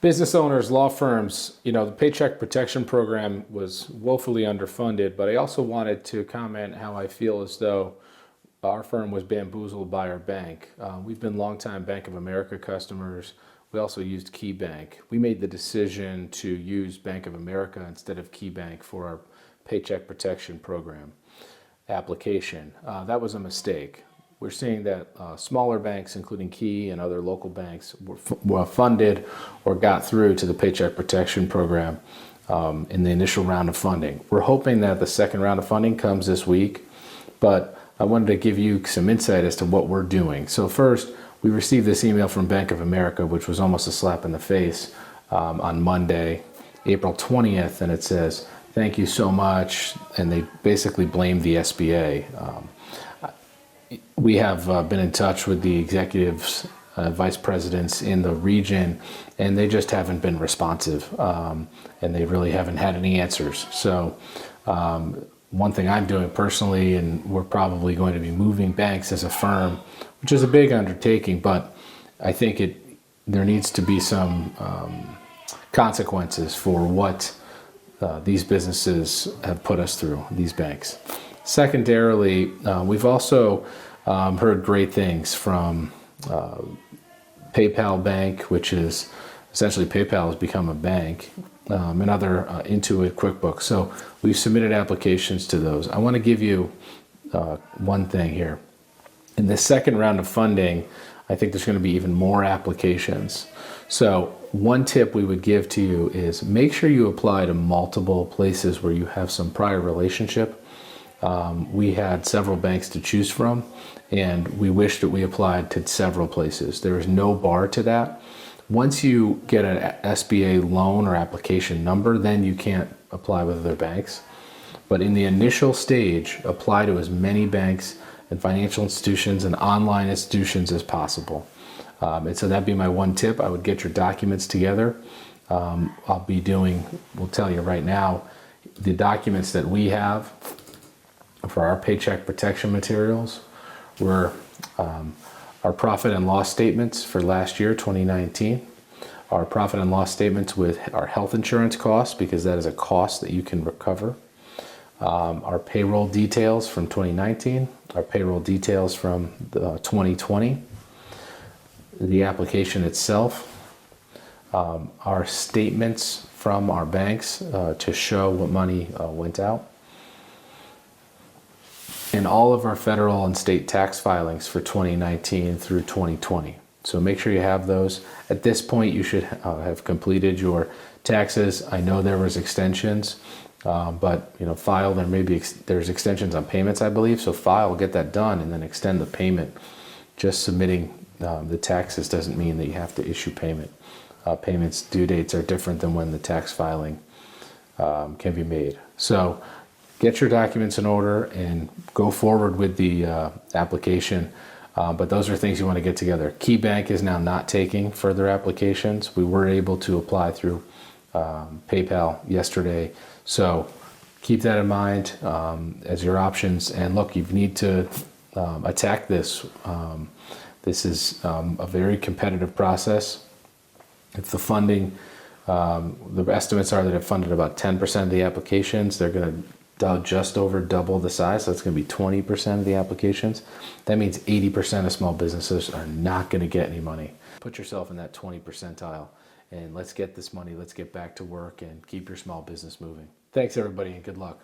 Business owners, law firms, the Paycheck Protection Program was woefully underfunded, but I also wanted to comment how I feel as though our firm was bamboozled by our bank. We've been longtime Bank of America customers. We also used KeyBank. We made the decision to use Bank of America instead of KeyBank for our Paycheck Protection Program application. That was a mistake. We're seeing that smaller banks, including Key and other local banks, were funded or got through to the Paycheck Protection Program in the initial round of funding. We're hoping that the second round of funding comes this week, but I wanted to give you some insight as to what we're doing. So first, we received this email from Bank of America, which was almost a slap in the face on Monday, April 20th, and it says, "Thank you so much," and they basically blamed the SBA. We have been in touch with the executives, vice presidents in the region, and they just haven't been responsive, and they really haven't had any answers. So one thing I'm doing personally, and we're probably going to be moving banks as a firm, which is a big undertaking, but I think there needs to be some consequences for what these businesses have put us through, these banks. Secondarily, we've also heard great things from PayPal Bank, which is essentially PayPal has become a bank, and other Intuit, QuickBooks. So we've submitted applications to those. I want to give you one thing here. In the second round of funding, I think there's going to be even more applications. So one tip we would give to you is make sure you apply to multiple places where you have some prior relationship. We had several banks to choose from, and we wish that we applied to several places. There is no bar to that. Once you get an SBA loan or application number, then you can't apply with other banks. But in the initial stage, apply to as many banks and financial institutions and online institutions as possible. And so that'd be my one tip. I would get your documents together. We'll tell you right now, the documents that we have for our paycheck protection materials were our profit and loss statements for last year, 2019, our profit and loss statements with our health insurance costs, because that is a cost that you can recover, our payroll details from 2019, our payroll details from 2020, the application itself, our statements from our banks to show what money went out, and all of our federal and state tax filings for 2019 through 2020. So make sure you have those. At this point, you should have completed your taxes. I know there was extensions, but file, there's extensions on payments, I believe. So file, get that done, and then extend the payment. Just submitting the taxes doesn't mean that you have to issue payment. Payments due dates are different than when the tax filing can be made. So get your documents in order and go forward with the application. But those are things you want to get together. KeyBank is now not taking further applications. We were able to apply through PayPal yesterday. So keep that in mind as your options. And look, you need to attack this. This is a very competitive process. If the funding, the estimates are that it funded about 10% of the applications. They're going to just over double the size, so it's going to be 20% of the applications. That means 80% of small businesses are not going to get any money. Put yourself in that 20 percentile, and let's get this money, let's get back to work and keep your small business moving. Thanks everybody, and good luck.